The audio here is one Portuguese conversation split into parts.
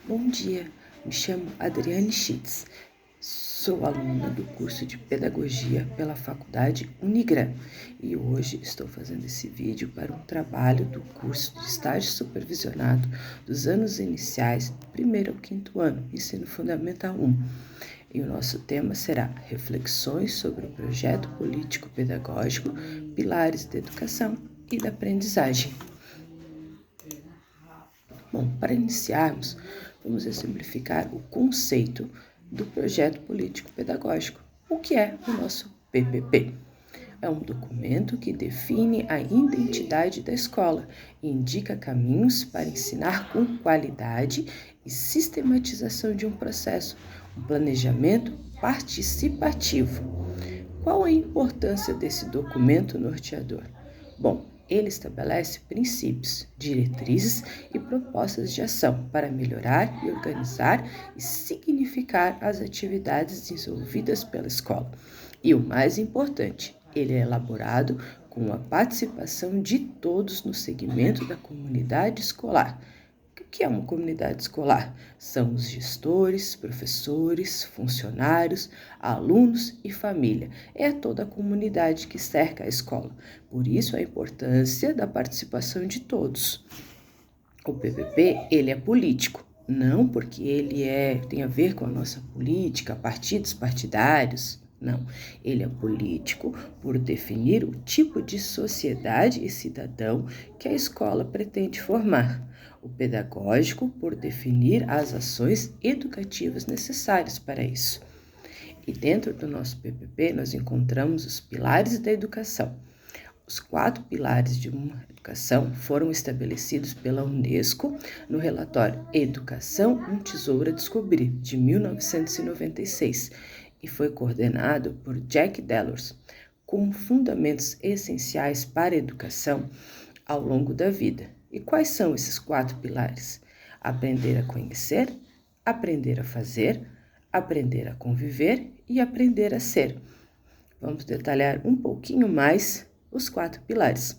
Bom dia, me chamo Adriane Schitz, sou aluna do curso de Pedagogia pela Faculdade Unigran e hoje estou fazendo esse vídeo para um trabalho do curso de estágio supervisionado dos anos iniciais, do 1º ao 5º ano, Ensino Fundamental 1. E o nosso tema será Reflexões sobre o Projeto Político-Pedagógico, Pilares da Educação e da Aprendizagem. Bom, para iniciarmos, vamos exemplificar o conceito do projeto político-pedagógico. O que é o nosso PPP? É um documento que define a identidade da escola e indica caminhos para ensinar com qualidade e sistematização de um processo, um planejamento participativo. Qual a importância desse documento norteador? Bom, ele estabelece princípios, diretrizes e propostas de ação para melhorar e organizar e significar as atividades desenvolvidas pela escola. E o mais importante, ele é elaborado com a participação de todos no segmento da comunidade escolar. O que é uma comunidade escolar? São os gestores, professores, funcionários, alunos e família. É toda a comunidade que cerca a escola. Por isso a importância da participação de todos. O PPP, ele é político, não porque ele tem a ver com a nossa política, partidos partidários. Não, ele é político por definir o tipo de sociedade e cidadão que a escola pretende formar. O pedagógico por definir as ações educativas necessárias para isso. E dentro do nosso PPP nós encontramos os pilares da educação. Os 4 pilares de uma educação foram estabelecidos pela Unesco no relatório Educação, um Tesouro a Descobrir, de 1996, e foi coordenado por Jack Delos, como fundamentos essenciais para a educação ao longo da vida. E quais são esses 4 pilares? Aprender a conhecer, aprender a fazer, aprender a conviver e aprender a ser. Vamos detalhar um pouquinho mais os 4 pilares.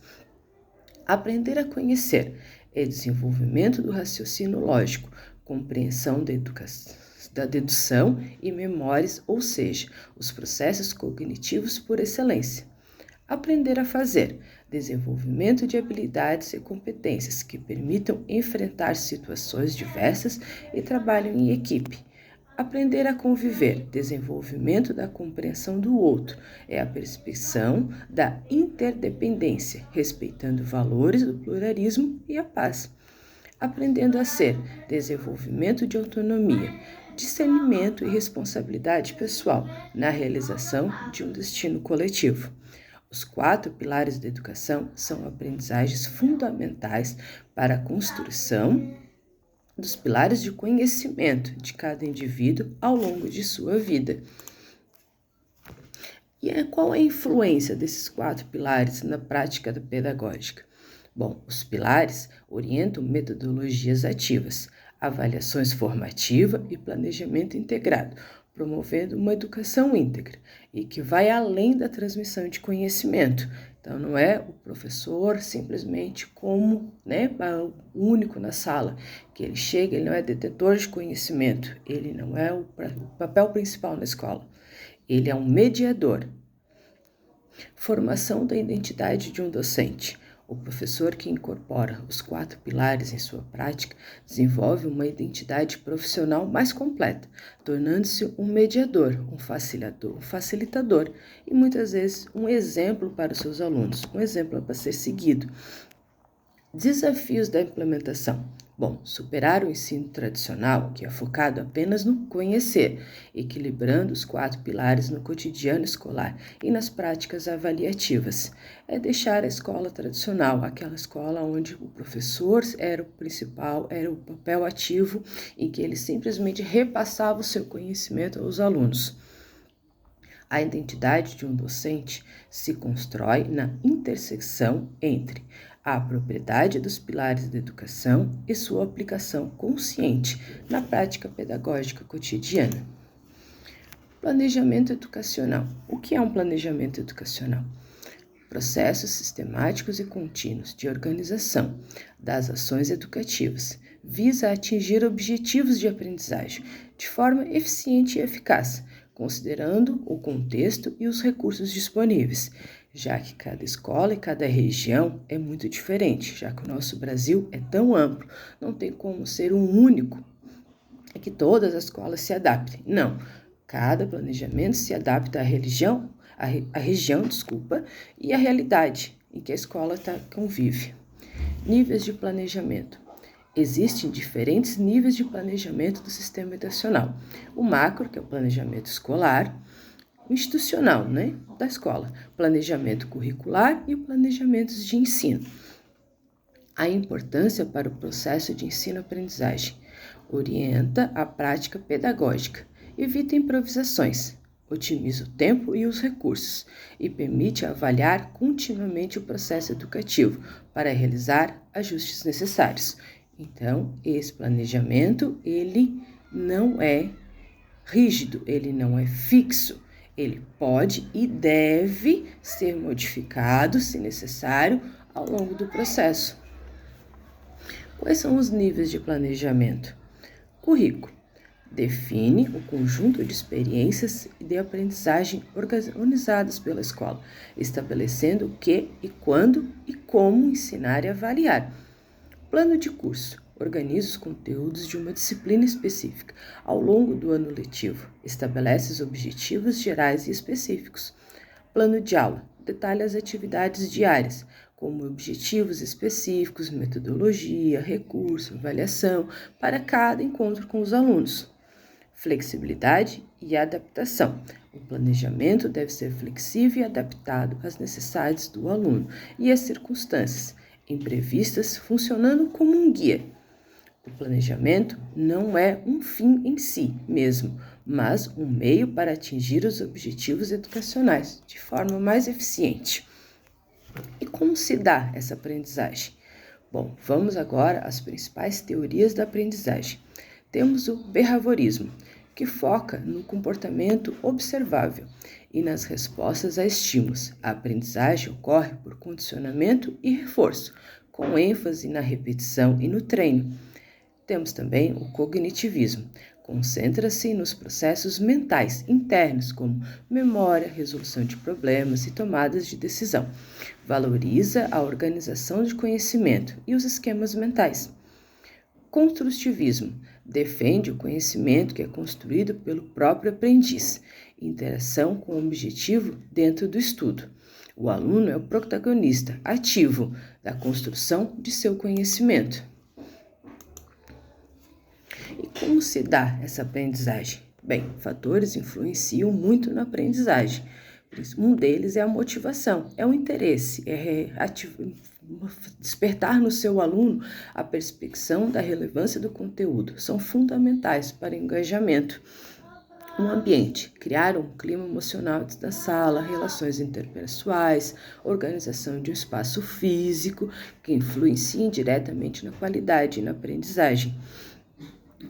Aprender a conhecer é desenvolvimento do raciocínio lógico, compreensão da dedução e memórias, ou seja, os processos cognitivos por excelência. Aprender a fazer, desenvolvimento de habilidades e competências que permitam enfrentar situações diversas e trabalho em equipe. Aprender a conviver, desenvolvimento da compreensão do outro, é a percepção da interdependência, respeitando valores do pluralismo e a paz. Aprendendo a ser, desenvolvimento de autonomia, discernimento e responsabilidade pessoal na realização de um destino coletivo. Os 4 pilares da educação são aprendizagens fundamentais para a construção dos pilares de conhecimento de cada indivíduo ao longo de sua vida. E qual é a influência desses 4 pilares na prática da pedagógica? Bom, os pilares orientam metodologias ativas, avaliações formativa e planejamento integrado, promovendo uma educação íntegra e que vai além da transmissão de conhecimento. Então, não é o professor simplesmente como o único na sala, que ele chega, ele não é detetor de conhecimento, ele não é o papel principal na escola, ele é um mediador. Formação da identidade de um docente. O professor que incorpora os 4 pilares em sua prática desenvolve uma identidade profissional mais completa, tornando-se um mediador, um facilitador e muitas vezes um exemplo para os seus alunos, um exemplo para ser seguido. Desafios da implementação. Bom, superar o ensino tradicional, que é focado apenas no conhecer, equilibrando os 4 pilares no cotidiano escolar e nas práticas avaliativas. É deixar a escola tradicional, aquela escola onde o professor era o principal, era o papel ativo, em que ele simplesmente repassava o seu conhecimento aos alunos. A identidade de um docente se constrói na intersecção entre a propriedade dos pilares da educação e sua aplicação consciente na prática pedagógica cotidiana. Planejamento educacional. O que é um planejamento educacional? Processos sistemáticos e contínuos de organização das ações educativas, visa atingir objetivos de aprendizagem de forma eficiente e eficaz, considerando o contexto e os recursos disponíveis, já que cada escola e cada região é muito diferente, já que o nosso Brasil é tão amplo, não tem como ser um único, é que todas as escolas se adaptem. Não, cada planejamento se adapta à região, e à realidade em que a escola convive. Níveis de planejamento. Existem diferentes níveis de planejamento do sistema educacional. O macro, que é o planejamento escolar, o institucional, da escola, planejamento curricular e o planejamento de ensino. A importância para o processo de ensino-aprendizagem. Orienta a prática pedagógica, evita improvisações, otimiza o tempo e os recursos e permite avaliar continuamente o processo educativo para realizar ajustes necessários. Então, esse planejamento, ele não é rígido, ele não é fixo, ele pode e deve ser modificado, se necessário, ao longo do processo. Quais são os níveis de planejamento? Currículo. Define o conjunto de experiências de aprendizagem organizadas pela escola, estabelecendo o que e quando e como ensinar e avaliar. Plano de curso. Organiza os conteúdos de uma disciplina específica ao longo do ano letivo. Estabelece os objetivos gerais e específicos. Plano de aula. Detalha as atividades diárias, como objetivos específicos, metodologia, recurso, avaliação para cada encontro com os alunos. Flexibilidade e adaptação. O planejamento deve ser flexível e adaptado às necessidades do aluno e às circunstâncias imprevistas, funcionando como um guia. O planejamento não é um fim em si mesmo, mas um meio para atingir os objetivos educacionais de forma mais eficiente. E como se dá essa aprendizagem? Bom, vamos agora às principais teorias da aprendizagem. Temos o behaviorismo, que foca no comportamento observável e nas respostas a estímulos. A aprendizagem ocorre por condicionamento e reforço, com ênfase na repetição e no treino. Temos também o cognitivismo. Concentra-se nos processos mentais internos, como memória, resolução de problemas e tomadas de decisão. Valoriza a organização de conhecimento e os esquemas mentais. Construtivismo. Defende o conhecimento que é construído pelo próprio aprendiz. Interação com o objetivo dentro do estudo. O aluno é o protagonista ativo da construção de seu conhecimento. E como se dá essa aprendizagem? Bem, fatores influenciam muito na aprendizagem. Um deles é a motivação, é o interesse, despertar no seu aluno a percepção da relevância do conteúdo. São fundamentais para o engajamento. Um ambiente, criar um clima emocional dentro da sala, relações interpessoais, organização de um espaço físico que influenciem diretamente na qualidade e na aprendizagem.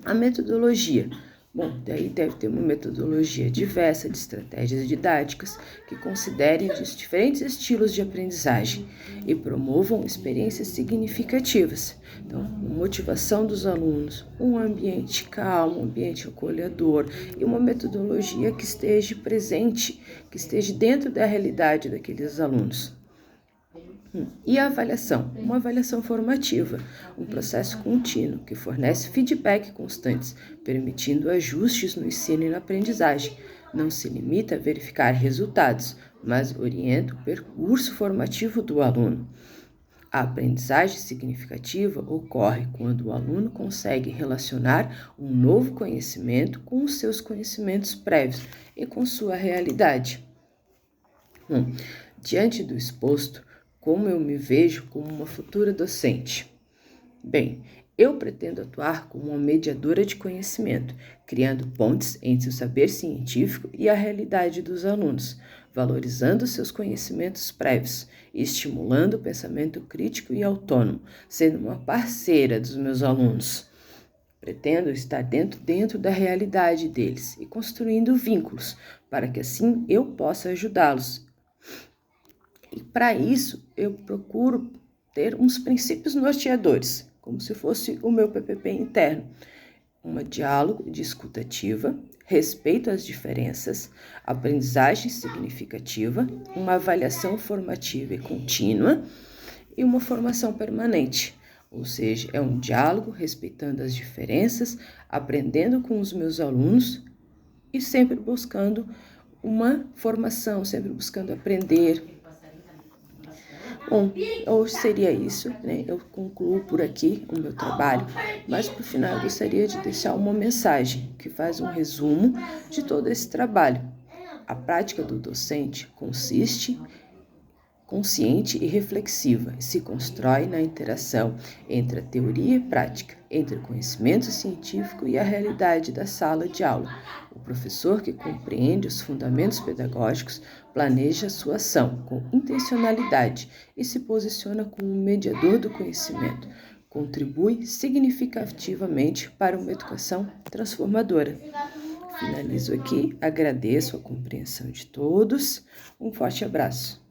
A metodologia. Bom, daí deve ter uma metodologia diversa de estratégias didáticas que considerem os diferentes estilos de aprendizagem e promovam experiências significativas. Então, motivação dos alunos, um ambiente calmo, um ambiente acolhedor e uma metodologia que esteja presente, que esteja dentro da realidade daqueles alunos. E a avaliação? Uma avaliação formativa, um processo contínuo que fornece feedback constantes, permitindo ajustes no ensino e na aprendizagem. Não se limita a verificar resultados, mas orienta o percurso formativo do aluno. A aprendizagem significativa ocorre quando o aluno consegue relacionar um novo conhecimento com os seus conhecimentos prévios e com sua realidade. Diante do exposto, como eu me vejo como uma futura docente? Bem, eu pretendo atuar como uma mediadora de conhecimento, criando pontes entre o saber científico e a realidade dos alunos, valorizando seus conhecimentos prévios e estimulando o pensamento crítico e autônomo, sendo uma parceira dos meus alunos. Pretendo estar dentro da realidade deles e construindo vínculos, para que assim eu possa ajudá-los. E para isso, eu procuro ter uns princípios norteadores, como se fosse o meu PPP interno. Um diálogo de escuta ativa, respeito às diferenças, aprendizagem significativa, uma avaliação formativa e contínua e uma formação permanente. Ou seja, é um diálogo respeitando as diferenças, aprendendo com os meus alunos e sempre buscando uma formação, sempre buscando aprender. Bom, hoje seria isso, né? Eu concluo por aqui o meu trabalho, mas para o final eu gostaria de deixar uma mensagem que faz um resumo de todo esse trabalho. A prática do docente consciente e reflexiva e se constrói na interação entre a teoria e prática, entre o conhecimento científico e a realidade da sala de aula. O professor que compreende os fundamentos pedagógicos planeja sua ação com intencionalidade e se posiciona como mediador do conhecimento. Contribui significativamente para uma educação transformadora. Finalizo aqui, agradeço a compreensão de todos, um forte abraço.